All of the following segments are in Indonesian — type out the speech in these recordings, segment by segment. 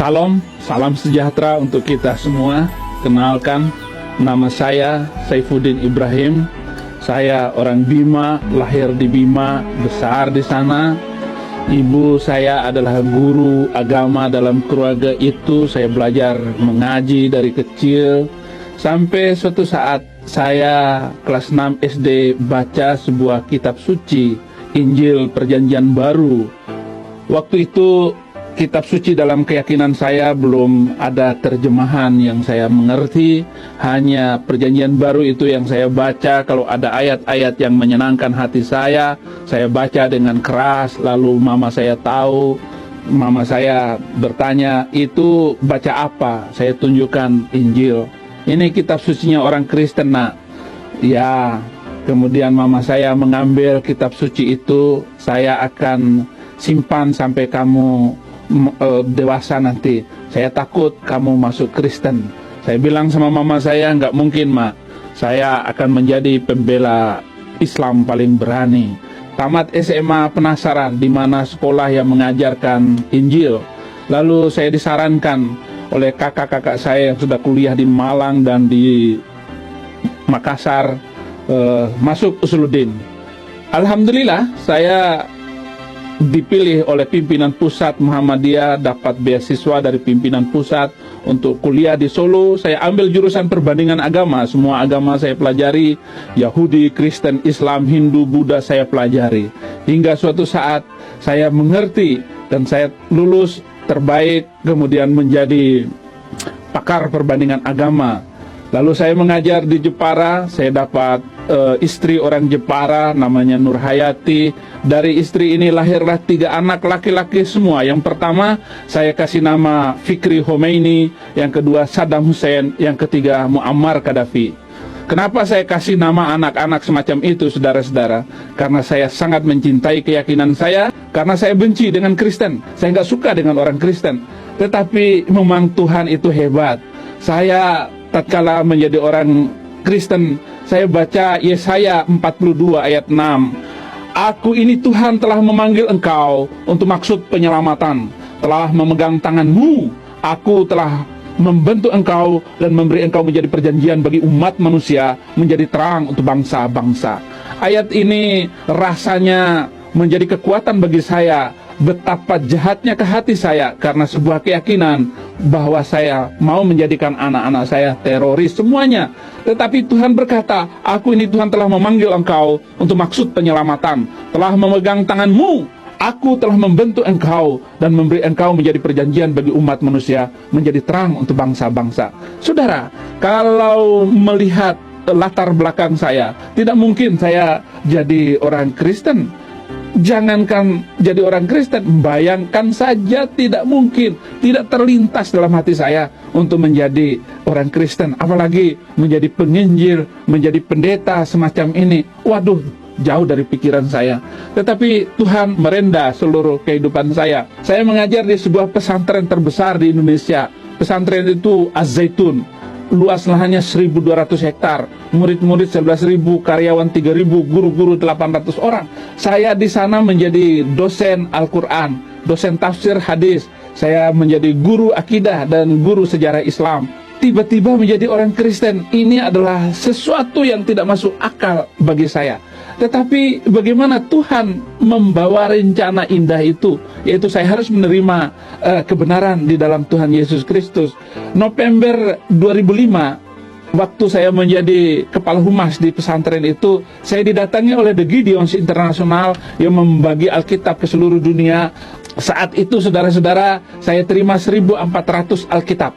Salam, salam sejahtera untuk kita semua. Kenalkan, nama saya Saifuddin Ibrahim. Saya orang Bima, lahir di Bima, besar di sana. Ibu saya adalah guru agama dalam keluarga itu. Saya belajar mengaji dari kecil. Sampai suatu saat saya kelas 6 SD baca sebuah kitab suci, Injil Perjanjian Baru. Waktu itu kitab suci dalam keyakinan saya belum ada terjemahan yang saya mengerti, hanya Perjanjian Baru itu yang saya baca. Kalau ada ayat-ayat yang menyenangkan hati saya baca dengan keras, lalu mama saya tahu. Mama saya bertanya, itu baca apa? Saya tunjukkan Injil. Ini kitab sucinya orang Kristen, nak. Ya, kemudian mama saya mengambil kitab suci itu, saya akan simpan sampai kamu dewasa nanti. Saya takut kamu masuk Kristen. Saya bilang sama mama saya, nggak mungkin, Mak. Saya akan menjadi pembela Islam paling berani. Tamat SMA penasaran di mana sekolah yang mengajarkan Injil. Lalu saya disarankan oleh kakak-kakak saya yang sudah kuliah di Malang dan di Makassar, masuk Usuluddin. Alhamdulillah, saya dipilih oleh pimpinan pusat Muhammadiyah, dapat beasiswa dari pimpinan pusat untuk kuliah di Solo. Saya ambil jurusan perbandingan agama, semua agama saya pelajari, Yahudi, Kristen, Islam, Hindu, Buddha saya pelajari. Hingga suatu saat saya mengerti dan saya lulus terbaik, kemudian menjadi pakar perbandingan agama. Lalu saya mengajar di Jepara, saya dapat istri orang Jepara namanya Nur Hayati. Dari istri ini lahirlah 3 anak laki-laki semua. Yang pertama saya kasih nama Fikri Khomeini, yang kedua Saddam Hussein, yang ketiga Muammar Gaddafi. Kenapa saya kasih nama anak-anak semacam itu, saudara-saudara? Karena saya sangat mencintai keyakinan saya, karena saya benci dengan Kristen. Saya nggak suka dengan orang Kristen. Tetapi memang Tuhan itu hebat. Saya tatkala menjadi orang Kristen, saya baca Yesaya 42 ayat 6. Aku ini Tuhan telah memanggil engkau untuk maksud penyelamatan, telah memegang tanganmu, aku telah membentuk engkau dan memberi engkau menjadi perjanjian bagi umat manusia, menjadi terang untuk bangsa-bangsa. Ayat ini rasanya menjadi kekuatan bagi saya. Betapa jahatnya ke hati saya karena sebuah keyakinan bahwa saya mau menjadikan anak-anak saya teroris semuanya. Tetapi Tuhan berkata, aku ini Tuhan telah memanggil engkau untuk maksud penyelamatan, telah memegang tanganmu, aku telah membentuk engkau dan memberi engkau menjadi perjanjian bagi umat manusia, menjadi terang untuk bangsa-bangsa. Saudara, kalau melihat latar belakang saya, tidak mungkin saya jadi orang Kristen. Jangankan jadi orang Kristen, bayangkan saja tidak mungkin, tidak terlintas dalam hati saya untuk menjadi orang Kristen, apalagi menjadi penginjil, menjadi pendeta semacam ini. Waduh, jauh dari pikiran saya. Tetapi Tuhan merenda seluruh kehidupan saya. Saya mengajar di sebuah pesantren terbesar di Indonesia. Pesantren itu Az-Zaitun. Luas lahannya 1.200 hektar, murid-murid 11.000, karyawan 3.000, guru-guru 800 orang. Saya di sana menjadi dosen Al-Quran, dosen tafsir hadis. Saya menjadi guru akidah dan guru sejarah Islam. Tiba-tiba menjadi orang Kristen, ini adalah sesuatu yang tidak masuk akal bagi saya. Tetapi bagaimana Tuhan membawa rencana indah itu, yaitu saya harus menerima kebenaran di dalam Tuhan Yesus Kristus. November 2005, waktu saya menjadi kepala humas di pesantren itu, saya didatangi oleh The Gideons International yang membagi Alkitab ke seluruh dunia. Saat itu, saudara-saudara, saya terima 1.400 Alkitab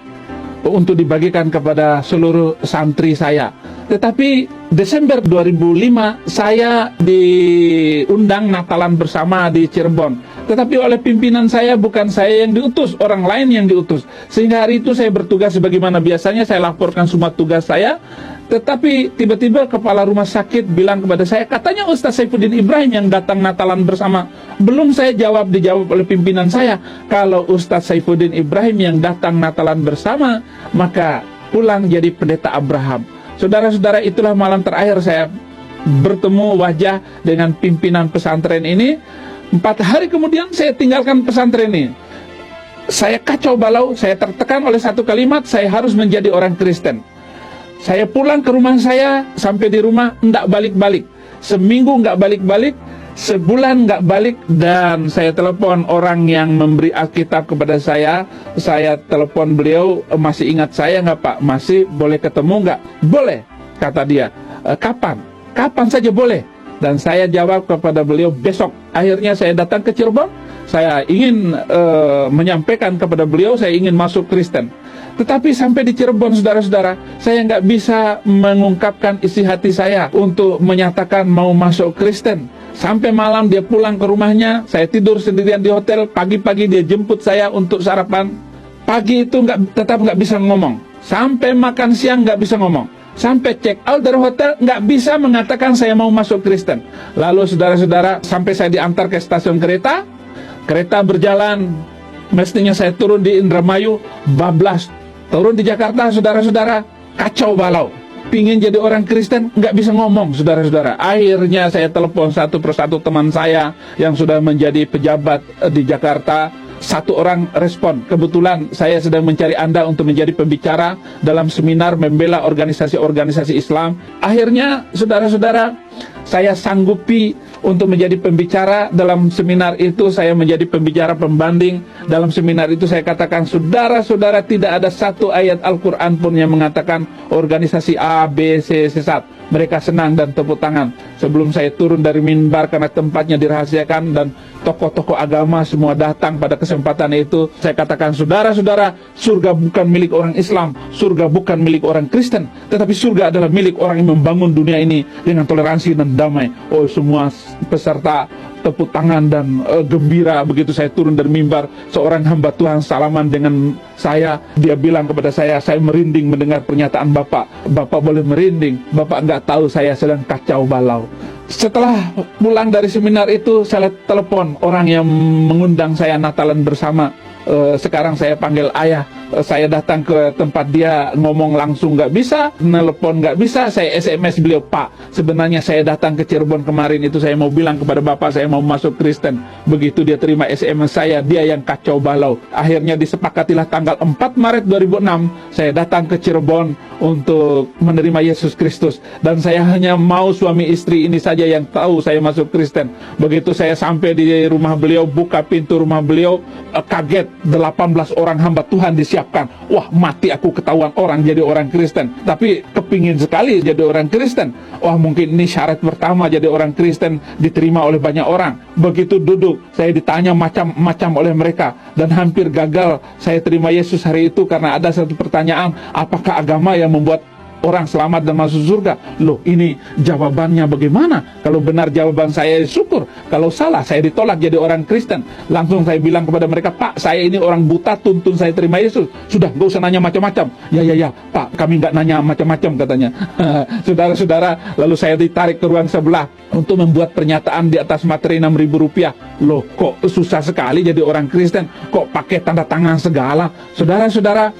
untuk dibagikan kepada seluruh santri saya. Tetapi Desember 2005 saya diundang Natalan bersama di Cirebon. Tetapi oleh pimpinan saya, bukan saya yang diutus, orang lain yang diutus. Sehingga hari itu saya bertugas sebagaimana biasanya, saya laporkan semua tugas saya. Tetapi tiba-tiba kepala rumah sakit bilang kepada saya, katanya Ustaz Saifuddin Ibrahim yang datang Natalan bersama. Belum saya jawab, dijawab oleh pimpinan saya, kalau Ustaz Saifuddin Ibrahim yang datang Natalan bersama, maka pulang jadi pendeta Abraham. Saudara-saudara, itulah malam terakhir saya bertemu wajah dengan pimpinan pesantren ini. 4 hari kemudian saya tinggalkan pesantren ini. saya kacau balau, saya tertekan oleh satu kalimat, saya harus menjadi orang Kristen. Saya pulang ke rumah saya, sampai di rumah enggak balik-balik. Seminggu enggak balik-balik, sebulan enggak balik, dan saya telepon orang yang memberi Alkitab kepada saya. Saya telepon beliau, masih ingat saya enggak Pak? Masih, boleh ketemu enggak? Boleh, kata dia. Kapan? Kapan saja boleh. Dan saya jawab kepada beliau, besok. Akhirnya saya datang ke Cirebon. Saya ingin menyampaikan kepada beliau, saya ingin masuk Kristen. Tetapi sampai di Cirebon, saudara-saudara, saya nggak bisa mengungkapkan isi hati saya untuk menyatakan mau masuk Kristen. Sampai malam dia pulang ke rumahnya, saya tidur sendirian di hotel. Pagi-pagi dia jemput saya untuk sarapan. Pagi itu tetap nggak bisa ngomong. Sampai makan siang nggak bisa ngomong. Sampai check out dari hotel nggak bisa mengatakan saya mau masuk Kristen. Lalu saudara-saudara, sampai saya diantar ke stasiun kereta. Kereta berjalan, mestinya saya turun di Indramayu, bablas. Turun di Jakarta, saudara-saudara, kacau balau. Pingin jadi orang Kristen, nggak bisa ngomong, saudara-saudara. Akhirnya saya telepon satu persatu teman saya yang sudah menjadi pejabat di Jakarta. Satu orang respon, kebetulan saya sedang mencari Anda untuk menjadi pembicara dalam seminar membela organisasi-organisasi Islam. Akhirnya, saudara-saudara, saya sanggupi untuk menjadi pembicara dalam seminar itu. Saya menjadi pembicara pembanding dalam seminar itu. Saya katakan, saudara-saudara, tidak ada satu ayat Al-Quran pun yang mengatakan organisasi A, B, C sesat. Mereka senang dan tepuk tangan. Sebelum saya turun dari mimbar, karena tempatnya dirahasiakan dan tokoh-tokoh agama semua datang pada kesempatan itu, saya katakan, saudara-saudara, surga bukan milik orang Islam, surga bukan milik orang Kristen, tetapi surga adalah milik orang yang membangun dunia ini dengan toleransi dan damai. Oh, semua peserta tepuk tangan dan gembira. Begitu saya turun dari mimbar, seorang hamba Tuhan salaman dengan saya. Dia bilang kepada saya merinding mendengar pernyataan Bapak. Bapak boleh merinding, Bapak nggak tahu saya sedang kacau balau. Setelah pulang dari seminar itu, saya telepon orang yang mengundang saya Natalan bersama. Sekarang saya panggil ayah. Saya datang ke tempat dia, ngomong langsung nggak bisa, nelpon nggak bisa. Saya SMS beliau, Pak, sebenarnya saya datang ke Cirebon kemarin itu, saya mau bilang kepada Bapak saya mau masuk Kristen. Begitu dia terima SMS saya, dia yang kacau balau. Akhirnya disepakatilah tanggal 4 Maret 2006 saya datang ke Cirebon untuk menerima Yesus Kristus. Dan saya hanya mau suami istri ini saja yang tahu saya masuk Kristen. Begitu saya sampai di rumah beliau, buka pintu rumah beliau, kaget, 18 orang hamba Tuhan disiapkan. Wah, mati aku ketahuan orang jadi orang Kristen. Tapi kepingin sekali jadi orang Kristen. Wah, mungkin ini syarat pertama jadi orang Kristen, diterima oleh banyak orang. Begitu duduk, saya ditanya macam-macam oleh mereka, dan hampir gagal saya terima Yesus hari itu karena ada satu pertanyaan, apakah agama yang membuat orang selamat dan masuk surga? Loh, ini jawabannya bagaimana? Kalau benar jawaban saya, syukur. Kalau salah, saya ditolak jadi orang Kristen. Langsung saya bilang kepada mereka, Pak, saya ini orang buta, tuntun saya terima Yesus. Sudah, gak usah nanya macam-macam. Ya, Pak, kami gak nanya macam-macam, katanya. Saudara-saudara, lalu saya ditarik ke ruang sebelah untuk membuat pernyataan di atas materi Rp6.000. Loh, kok susah sekali jadi orang Kristen? Kok pakai tanda tangan segala? Saudara-saudara,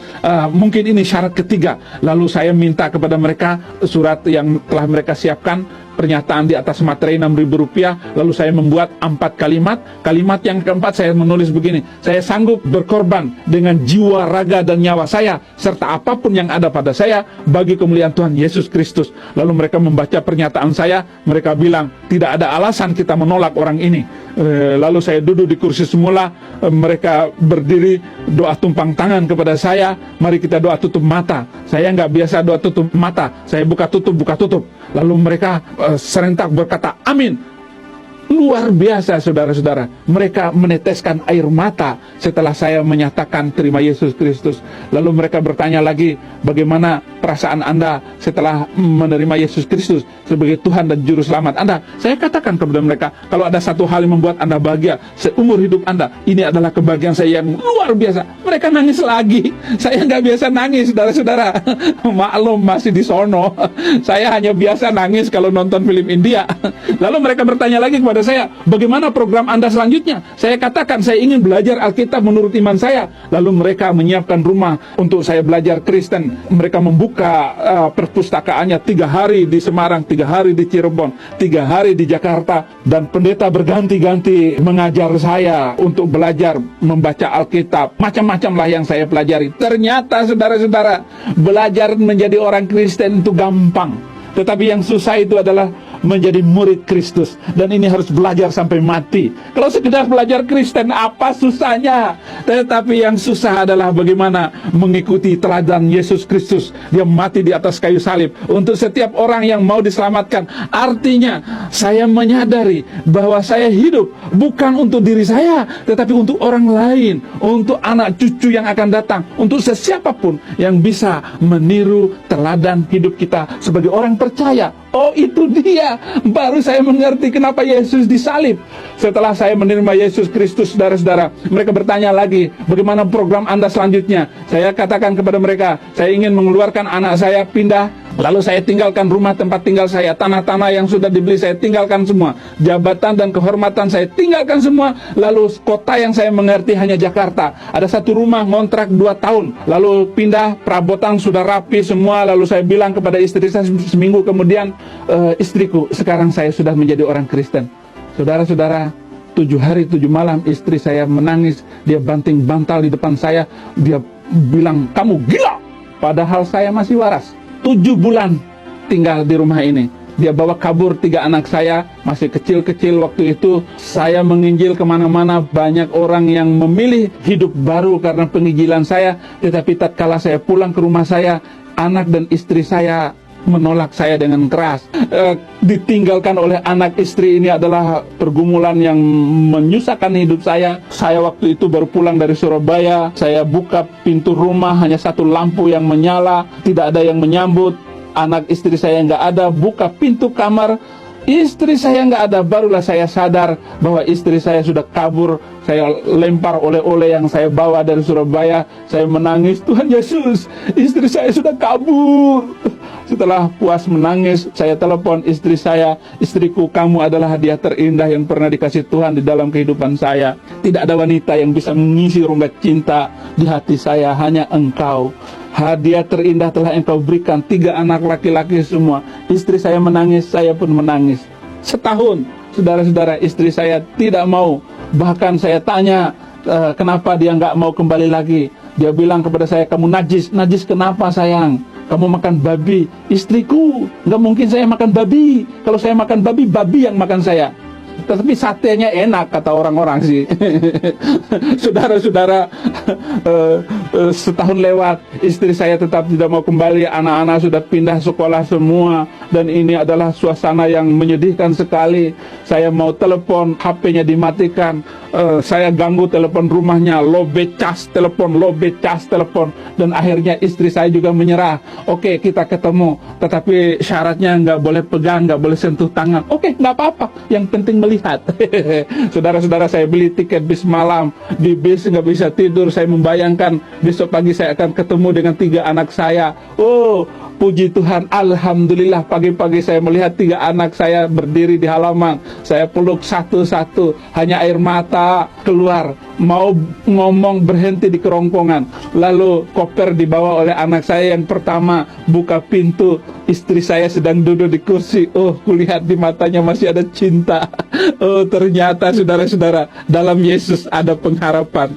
mungkin ini syarat ketiga. Lalu saya minta kepada mereka surat yang telah mereka siapkan, pernyataan di atas materi Rp6.000. Lalu saya membuat 4 kalimat. Kalimat yang keempat saya menulis begini, saya sanggup berkorban dengan jiwa, raga, dan nyawa saya serta apapun yang ada pada saya bagi kemuliaan Tuhan Yesus Kristus. Lalu mereka membaca pernyataan saya. Mereka bilang tidak ada alasan kita menolak orang ini. Lalu saya duduk di kursi semula. Mereka berdiri, doa tumpang tangan kepada saya. Mari kita doa tutup mata. Saya nggak biasa doa tutup mata, saya buka tutup. Lalu mereka serentak berkata amin. Luar biasa, saudara-saudara. Mereka meneteskan air mata setelah saya menyatakan terima Yesus Kristus. Lalu mereka bertanya lagi, bagaimana perasaan Anda setelah menerima Yesus Kristus sebagai Tuhan dan Juru Selamat Anda? Saya katakan kepada mereka, kalau ada satu hal yang membuat Anda bahagia seumur hidup Anda, ini adalah kebahagiaan saya yang luar biasa. Mereka nangis lagi. Saya nggak biasa nangis, saudara-saudara. Maklum, masih di sono. Saya hanya biasa nangis kalau nonton film India. Lalu mereka bertanya lagi kepada saya, bagaimana program Anda selanjutnya? Saya katakan, saya ingin belajar Alkitab menurut iman saya. Lalu mereka menyiapkan rumah untuk saya belajar Kristen. Mereka membuka buka perpustakaannya 3 hari di Semarang, 3 hari di Cirebon, 3 hari di Jakarta, dan pendeta berganti-ganti mengajar saya untuk belajar membaca Alkitab. Macam-macam lah yang saya pelajari. Ternyata saudara-saudara, belajar menjadi orang Kristen itu gampang, tetapi yang susah itu adalah menjadi murid Kristus. Dan ini harus belajar sampai mati. Kalau sekedar belajar Kristen, apa susahnya? Tetapi yang susah adalah bagaimana mengikuti teladan Yesus Kristus. Dia mati di atas kayu salib untuk setiap orang yang mau diselamatkan. Artinya, saya menyadari bahwa saya hidup bukan untuk diri saya, tetapi untuk orang lain, untuk anak cucu yang akan datang, untuk sesiapapun yang bisa meniru teladan hidup kita sebagai orang percaya. Oh, itu dia. Baru saya mengerti kenapa Yesus disalib. Setelah saya menerima Yesus Kristus, saudara-saudara, mereka bertanya lagi, bagaimana program Anda selanjutnya? Saya katakan kepada mereka, saya ingin mengeluarkan anak saya pindah. Lalu saya tinggalkan rumah tempat tinggal saya, tanah-tanah yang sudah dibeli saya tinggalkan semua, jabatan dan kehormatan saya tinggalkan semua. Lalu kota yang saya mengerti hanya Jakarta. Ada satu rumah ngontrak 2 tahun. Lalu pindah, perabotan sudah rapi semua. Lalu saya bilang kepada istri saya seminggu kemudian, istriku, sekarang saya sudah menjadi orang Kristen. Saudara-saudara, 7 hari 7 malam istri saya menangis. Dia banting bantal di depan saya. Dia bilang, kamu gila. Padahal saya masih waras. 7 bulan tinggal di rumah ini. Dia bawa kabur 3 anak saya, masih kecil-kecil waktu itu. Saya menginjil kemana-mana, banyak orang yang memilih hidup baru karena penginjilan saya. Tetapi tatkala saya pulang ke rumah saya, anak dan istri saya menolak saya dengan keras. Ditinggalkan oleh anak istri ini adalah pergumulan yang menyusahkan hidup saya. Saya waktu itu baru pulang dari Surabaya. Saya buka pintu rumah, hanya satu lampu yang menyala, tidak ada yang menyambut. Anak istri saya nggak ada. Buka pintu kamar, istri saya nggak ada. Barulah saya sadar bahwa istri saya sudah kabur. Saya lempar oleh-oleh yang saya bawa dari Surabaya. Saya menangis, Tuhan Yesus, istri saya sudah kabur. Setelah puas menangis, saya telepon istri saya, istriku, kamu adalah hadiah terindah yang pernah dikasih Tuhan di dalam kehidupan saya. Tidak ada wanita yang bisa mengisi rongga cinta di hati saya, hanya engkau. Hadiah terindah telah engkau berikan, 3 anak laki-laki semua. Istri saya menangis, saya pun menangis. Setahun, saudara-saudara, istri saya tidak mau. Bahkan saya tanya, kenapa dia nggak mau kembali lagi. Dia bilang kepada saya, kamu najis. Najis kenapa sayang? Kamu makan babi. Istriku, nggak mungkin saya makan babi. Kalau saya makan babi, babi yang makan saya. Tetapi satenya enak, kata orang-orang sih. Saudara-saudara, setahun lewat, istri saya tetap tidak mau kembali. Anak-anak sudah pindah sekolah semua. Dan ini adalah suasana yang menyedihkan sekali. Saya mau telepon, HP-nya dimatikan. Saya ganggu telepon rumahnya, lobe cas telepon. Dan akhirnya istri saya juga menyerah. Oke, kita ketemu, tetapi syaratnya nggak boleh pegang, nggak boleh sentuh tangan. Oke, nggak apa-apa, yang penting melihat. Saudara-saudara, saya beli tiket bis malam. Di bis nggak bisa tidur. Saya membayangkan besok pagi saya akan ketemu dengan 3 anak saya. Oh, puji Tuhan, alhamdulillah, pagi-pagi saya melihat 3 anak saya berdiri di halaman. Saya peluk satu-satu, hanya air mata keluar. Mau ngomong berhenti di kerongkongan. Lalu koper dibawa oleh anak saya yang pertama. Buka pintu, istri saya sedang duduk di kursi. Oh, kulihat di matanya masih ada cinta. Oh, ternyata saudara-saudara, dalam Yesus ada pengharapan.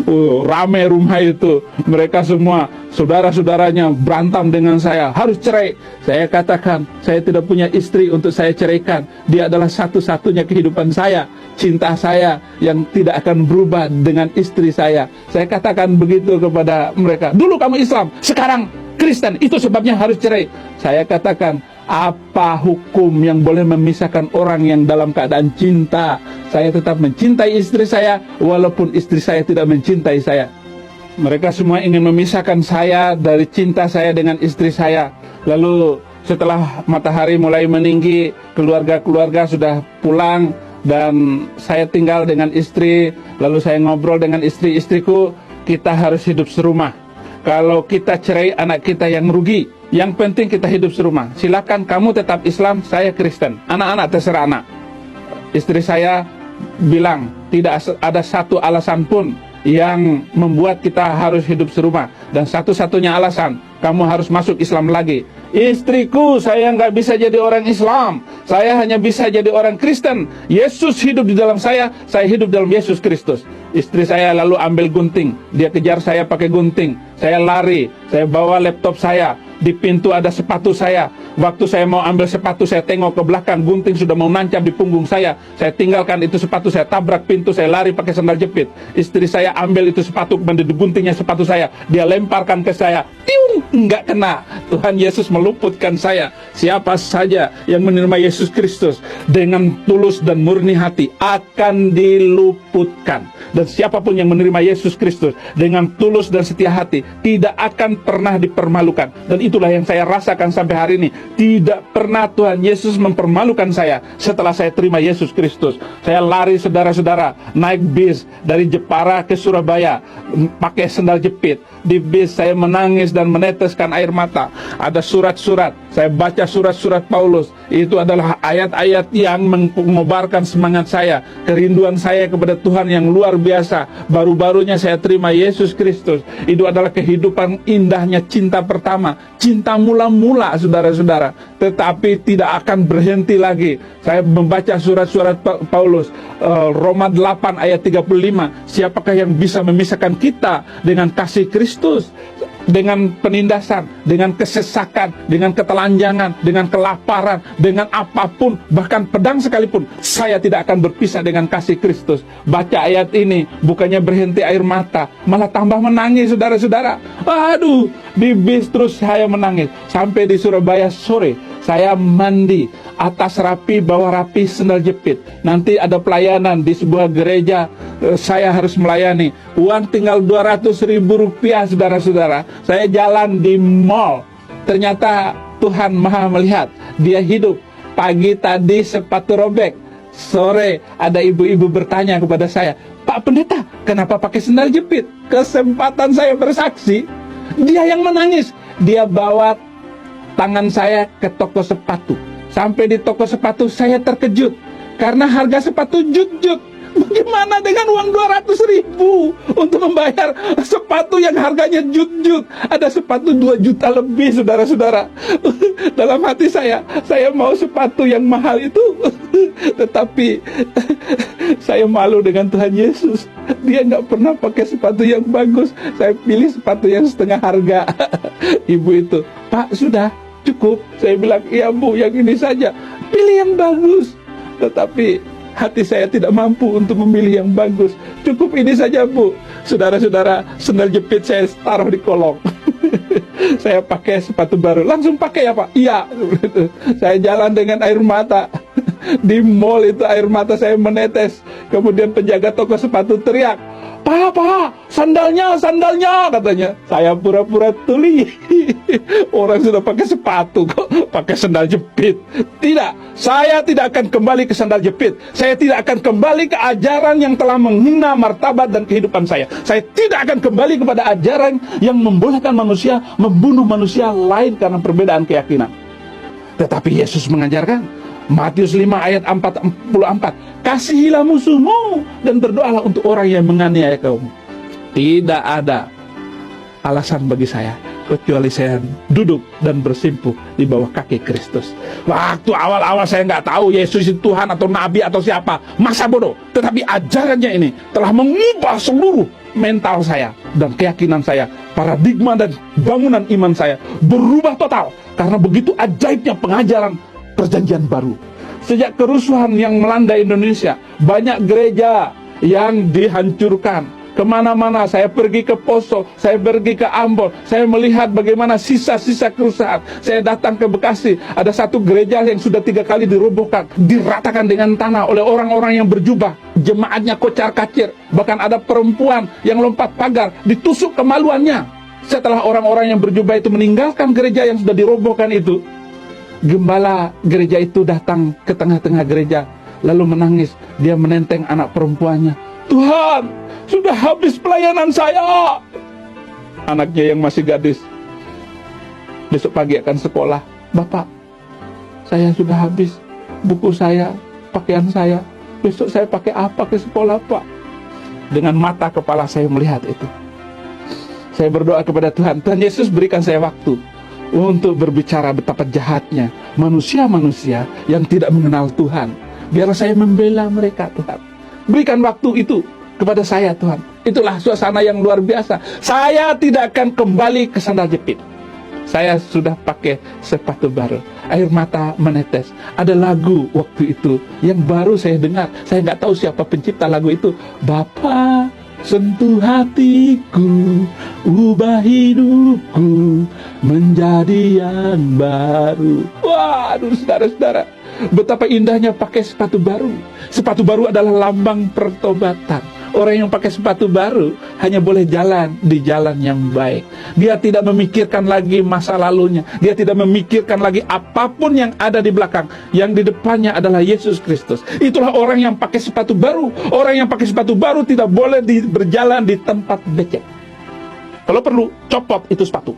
Oh, ramai rumah itu. Mereka semua, saudara-saudaranya berantem dengan saya, harus cerai. Saya katakan, saya tidak punya istri untuk saya ceraikan. Dia adalah satu-satunya kehidupan saya, cinta saya yang tidak akan berubah dengan istri saya. Saya katakan begitu kepada mereka. Dulu kamu Islam, sekarang Kristen, itu sebabnya harus cerai. Saya katakan, apa hukum yang boleh memisahkan orang yang dalam keadaan cinta? Saya tetap mencintai istri saya, walaupun istri saya tidak mencintai saya. Mereka semua ingin memisahkan saya dari cinta saya dengan istri saya. Lalu setelah matahari mulai meninggi, keluarga-keluarga sudah pulang, dan saya tinggal dengan istri. Lalu saya ngobrol dengan istriku, kita harus hidup serumah. Kalau kita cerai, anak kita yang rugi. Yang penting kita hidup serumah. Silakan kamu tetap Islam, saya Kristen. Anak-anak terserah anak. Istri saya bilang, tidak ada satu alasan pun yang membuat kita harus hidup serumah. Dan satu-satunya alasan, kamu harus masuk Islam lagi. Istriku, saya nggak bisa jadi orang Islam, saya hanya bisa jadi orang Kristen. Yesus hidup di dalam saya hidup dalam Yesus Kristus. Istri saya lalu ambil gunting, dia kejar saya pakai gunting. Saya lari, saya bawa laptop saya, di pintu ada sepatu saya. Waktu saya mau ambil sepatu, saya tengok ke belakang, gunting sudah mau nancap di punggung saya. Saya tinggalkan itu sepatu, saya tabrak pintu, saya lari pakai sandal jepit. Istri saya ambil itu sepatu, kemudian guntingnya sepatu saya, dia lemparkan ke saya. Tiung, enggak kena. Tuhan Yesus meluputkan saya. Siapa saja yang menerima Yesus Kristus dengan tulus dan murni hati akan diluputkan. Dan siapapun yang menerima Yesus Kristus dengan tulus dan setia hati tidak akan pernah dipermalukan. Dan itulah yang saya rasakan sampai hari ini. Tidak pernah Tuhan Yesus mempermalukan saya setelah saya terima Yesus Kristus. Saya lari, saudara-saudara, naik bis dari Jepara ke Surabaya pakai sandal jepit. Di bis saya menangis dan meneteskan air mata. Ada surat-surat, saya baca surat-surat Paulus. Itu adalah ayat-ayat yang mengobarkan semangat saya, kerinduan saya kepada Tuhan yang luar biasa. Baru-barunya saya terima Yesus Kristus. Itu adalah kehidupan indahnya cinta pertama, cinta mula-mula, saudara-saudara. Tetapi tidak akan berhenti lagi. Saya membaca surat-surat Paulus, Roma 8 ayat 35. Siapakah yang bisa memisahkan kita dengan kasih Kristus? Dengan penindasan, dengan kesesakan, dengan ketelanjangan, dengan kelaparan, dengan apapun, bahkan pedang sekalipun, saya tidak akan berpisah dengan kasih Kristus. Baca ayat ini, bukannya berhenti air mata, malah tambah menangis, saudara-saudara. Aduh, di bis terus saya menangis. Sampai di Surabaya sore, saya mandi, atas rapi, bawah rapi, sandal jepit. Nanti ada pelayanan di sebuah gereja, saya harus melayani. Uang tinggal 200.000 rupiah, saudara-saudara. Saya jalan di mall. Ternyata Tuhan Maha melihat. Dia hidup. Pagi tadi sepatu robek. Sore ada ibu-ibu bertanya kepada saya, Pak Pendeta, kenapa pakai sandal jepit? Kesempatan saya bersaksi. Dia yang menangis. Dia bawa tangan saya ke toko sepatu. Sampai di toko sepatu saya terkejut karena harga sepatu jut-jut. Bagaimana dengan uang 200.000 untuk membayar sepatu yang harganya jut-jut? Ada sepatu 2 juta lebih, saudara-saudara. Dalam hati saya mau sepatu yang mahal itu. Tetapi saya malu dengan Tuhan Yesus. Dia nggak pernah pakai sepatu yang bagus. Saya pilih sepatu yang setengah harga. Ibu itu, Pak, sudah cukup. Saya bilang, iya Bu, yang ini saja. Pilih yang bagus. Tetapi hati saya tidak mampu untuk memilih yang bagus. Cukup ini saja Bu. Saudara-saudara, sandal jepit saya taruh di kolong. Saya pakai sepatu baru. Langsung pakai ya Pak? Iya. Saya jalan dengan air mata. Di mall itu air mata saya menetes. Kemudian penjaga toko sepatu teriak, Pak, sandalnya, katanya. Saya pura-pura tuli. Orang sudah pakai sepatu kok pakai sandal jepit. Tidak, saya tidak akan kembali ke sandal jepit. Saya tidak akan kembali ke ajaran yang telah menghina martabat dan kehidupan saya. Saya tidak akan kembali kepada ajaran yang membolehkan manusia membunuh manusia lain karena perbedaan keyakinan. Tetapi Yesus mengajarkan, Matius 5 ayat 44, kasihilah musuhmu dan berdoalah untuk orang yang menganiaya kamu. Tidak ada alasan bagi saya kecuali saya duduk dan bersimpuh di bawah kaki Kristus. Waktu awal-awal saya nggak tahu Yesus itu Tuhan atau Nabi atau siapa, masa bodoh. Tetapi ajarannya ini telah mengubah seluruh mental saya dan keyakinan saya. Paradigma dan bangunan iman saya berubah total karena begitu ajaibnya pengajaran Perjanjian Baru. Sejak kerusuhan yang melanda Indonesia, banyak gereja yang dihancurkan. Kemana-mana saya pergi ke Poso, saya pergi ke Ambon, saya melihat bagaimana sisa-sisa kerusakan. Saya datang ke Bekasi, ada satu gereja yang sudah 3 kali dirobohkan, diratakan dengan tanah oleh orang-orang yang berjubah. Jemaatnya kocar-kacir, bahkan ada perempuan yang lompat pagar, ditusuk kemaluannya. Setelah orang-orang yang berjubah itu meninggalkan gereja yang sudah dirobohkan itu, gembala gereja itu datang ke tengah-tengah gereja, lalu menangis. Dia menenteng anak perempuannya. Tuhan, sudah habis pelayanan saya. Anaknya yang masih gadis besok pagi akan sekolah. Bapak, saya sudah habis buku saya, pakaian saya. Besok saya pakai apa ke sekolah Pak? Dengan mata kepala saya melihat itu. Saya berdoa kepada Tuhan, Tuhan Yesus berikan saya waktu untuk berbicara betapa jahatnya manusia-manusia yang tidak mengenal Tuhan. Biarlah saya membela mereka, Tuhan. Berikan waktu itu kepada saya, Tuhan. Itulah suasana yang luar biasa. Saya tidak akan kembali ke sandal jepit. Saya sudah pakai sepatu baru. Air mata menetes. Ada lagu waktu itu yang baru saya dengar. Saya nggak tahu siapa pencipta lagu itu. Bapa, sentuh hatiku, ubah hidupku menjadi yang baru. Waduh, saudara-saudara, betapa indahnya pakai sepatu baru. Sepatu baru adalah lambang pertobatan. Orang yang pakai sepatu baru hanya boleh jalan di jalan yang baik. Dia tidak memikirkan lagi masa lalunya. Dia tidak memikirkan lagi apapun yang ada di belakang. Yang di depannya adalah Yesus Kristus. Itulah orang yang pakai sepatu baru. Orang yang pakai sepatu baru tidak boleh berjalan di tempat becek. Kalau perlu, copot itu sepatu.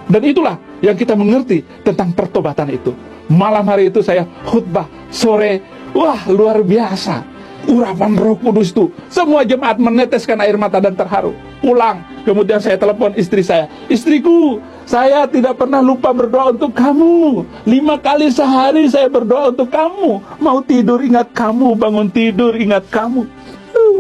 Dan itulah yang kita mengerti tentang pertobatan itu. Malam hari itu saya khutbah sore. Wah, luar biasa. Urapan Roh Kudus itu, semua jemaat meneteskan air mata dan terharu. Pulang, kemudian saya telepon istri saya. Istriku, saya tidak pernah lupa berdoa untuk kamu. 5 kali sehari saya berdoa untuk kamu. Mau tidur ingat kamu, bangun tidur ingat kamu.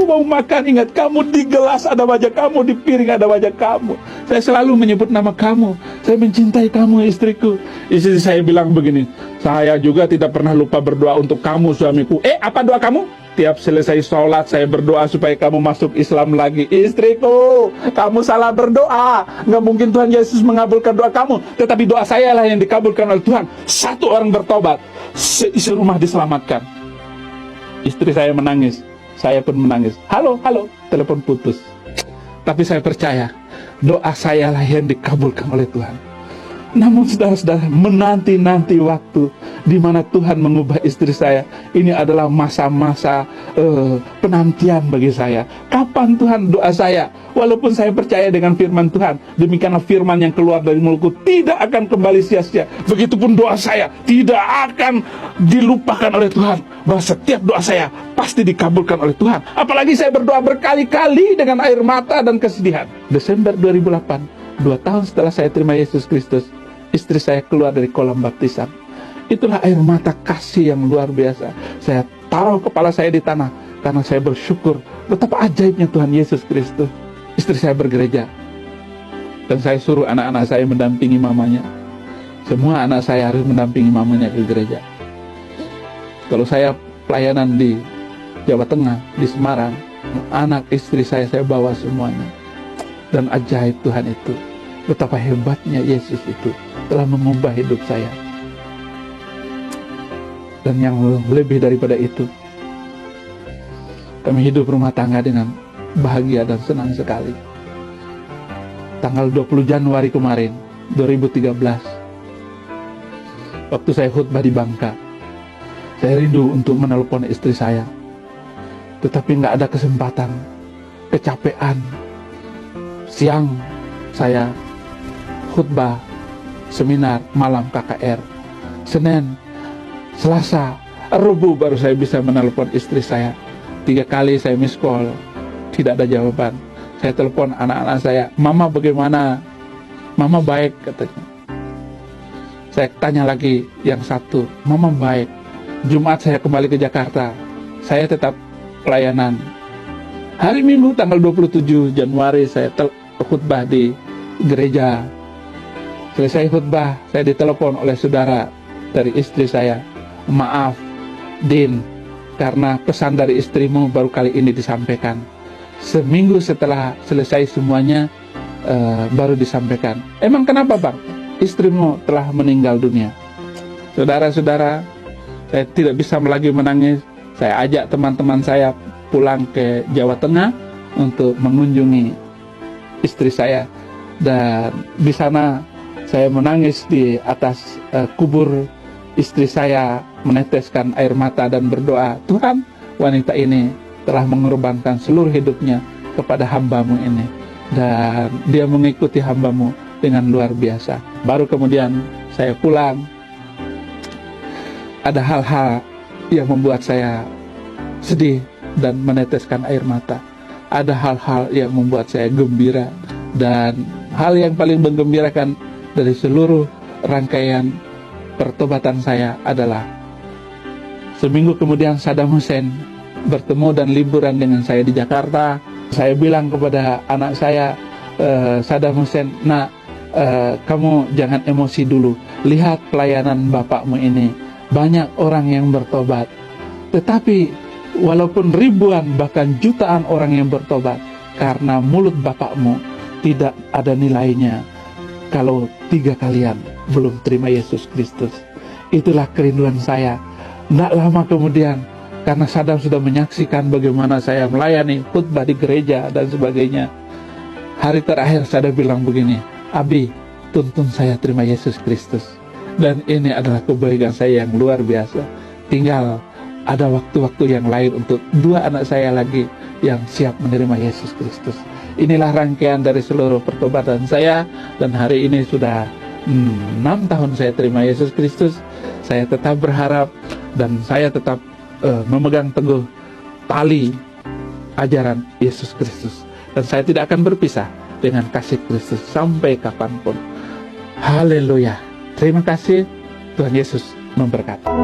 Mau makan ingat kamu, di gelas ada wajah kamu, di piring ada wajah kamu. Saya selalu menyebut nama kamu. Saya mencintai kamu, istriku. Istri saya bilang begini, saya juga tidak pernah lupa berdoa untuk kamu, suamiku. Apa doa kamu? Tiap selesai sholat saya berdoa supaya kamu masuk Islam lagi. Istriku, kamu salah berdoa. Nggak mungkin Tuhan Yesus mengabulkan doa kamu. Tetapi doa saya lah yang dikabulkan oleh Tuhan. 1 orang bertobat, seisi rumah diselamatkan. Istri saya menangis, saya pun menangis. Halo, telepon putus. Tapi saya percaya doa saya lah yang dikabulkan oleh Tuhan. Namun saudara-saudara, menanti-nanti waktu di mana Tuhan mengubah istri saya. Ini adalah masa-masa penantian bagi saya. Kapan Tuhan doa saya? Walaupun saya percaya dengan firman Tuhan, demikianlah firman yang keluar dari mulutku tidak akan kembali sia-sia. Begitupun doa saya tidak akan dilupakan oleh Tuhan. Bahwa setiap doa saya pasti dikabulkan oleh Tuhan. Apalagi saya berdoa berkali-kali dengan air mata dan kesedihan. Desember 2008, 2 tahun setelah saya terima Yesus Kristus, istri saya keluar dari kolam baptisan. Itulah air mata kasih yang luar biasa. Saya taruh kepala saya di tanah karena saya bersyukur betapa ajaibnya Tuhan Yesus Kristus. Istri saya bergereja dan saya suruh anak-anak saya mendampingi mamanya. Semua anak saya harus mendampingi mamanya ke gereja. Kalau saya pelayanan di Jawa Tengah, di Semarang, anak istri saya bawa semuanya. Dan ajaib Tuhan itu, betapa hebatnya Yesus itu telah mengubah hidup saya. Dan yang lebih daripada itu, kami hidup rumah tangga dengan bahagia dan senang sekali. Tanggal 20 Januari kemarin, 2013, waktu saya khutbah di Bangka, saya rindu untuk menelpon istri saya, tetapi nggak ada kesempatan, kecapean. Siang saya khutbah seminar malam KKR. Senin, Selasa, Rabu baru saya bisa menelpon istri saya. 3 kali saya miss call, tidak ada jawaban. Saya telepon anak-anak saya, Mama bagaimana? Mama baik, katanya. Saya tanya lagi yang satu, Mama baik. Jumat saya kembali ke Jakarta, saya tetap pelayanan. Hari Minggu tanggal 27 Januari saya khutbah di gereja. Selesai khutbah, saya ditelepon oleh saudara dari istri saya. Maaf, Din, karena pesan dari istrimu baru kali ini disampaikan. Seminggu setelah selesai semuanya, baru disampaikan. Emang kenapa, Bang? Istrimu telah meninggal dunia. Saudara-saudara, saya tidak bisa lagi menangis. Saya ajak teman-teman saya pulang ke Jawa Tengah untuk mengunjungi istri saya. Dan di sana saya menangis di atas kubur istri saya, meneteskan air mata dan berdoa, Tuhan, wanita ini telah mengorbankan seluruh hidupnya kepada hamba-Mu ini. Dan dia mengikuti hamba-Mu dengan luar biasa. Baru kemudian saya pulang. Ada hal-hal yang membuat saya sedih dan meneteskan air mata. Ada hal-hal yang membuat saya gembira Dan hal yang paling menggembirakan dari seluruh rangkaian pertobatan saya adalah seminggu kemudian Saddam Hussein bertemu dan liburan dengan saya di Jakarta. Saya bilang kepada anak saya, Saddam Hussein, nak, kamu jangan emosi dulu. Lihat pelayanan bapakmu ini, banyak orang yang bertobat. Tetapi walaupun ribuan bahkan jutaan orang yang bertobat, karena mulut bapakmu tidak ada nilainya kalau 3 kalian belum terima Yesus Kristus. Itulah kerinduan saya. Tidak lama kemudian, karena Saddam sudah menyaksikan bagaimana saya melayani khutbah di gereja dan sebagainya, hari terakhir Saddam bilang begini, Abi, tuntun saya terima Yesus Kristus. Dan ini adalah kebaikan saya yang luar biasa. Tinggal ada waktu-waktu yang lain untuk 2 anak saya lagi yang siap menerima Yesus Kristus. Inilah rangkaian dari seluruh pertobatan saya, dan hari ini sudah 6 tahun saya terima Yesus Kristus. Saya tetap berharap dan saya tetap memegang teguh tali ajaran Yesus Kristus, dan saya tidak akan berpisah dengan kasih Kristus sampai kapanpun. Haleluya. Terima kasih. Tuhan Yesus memberkati.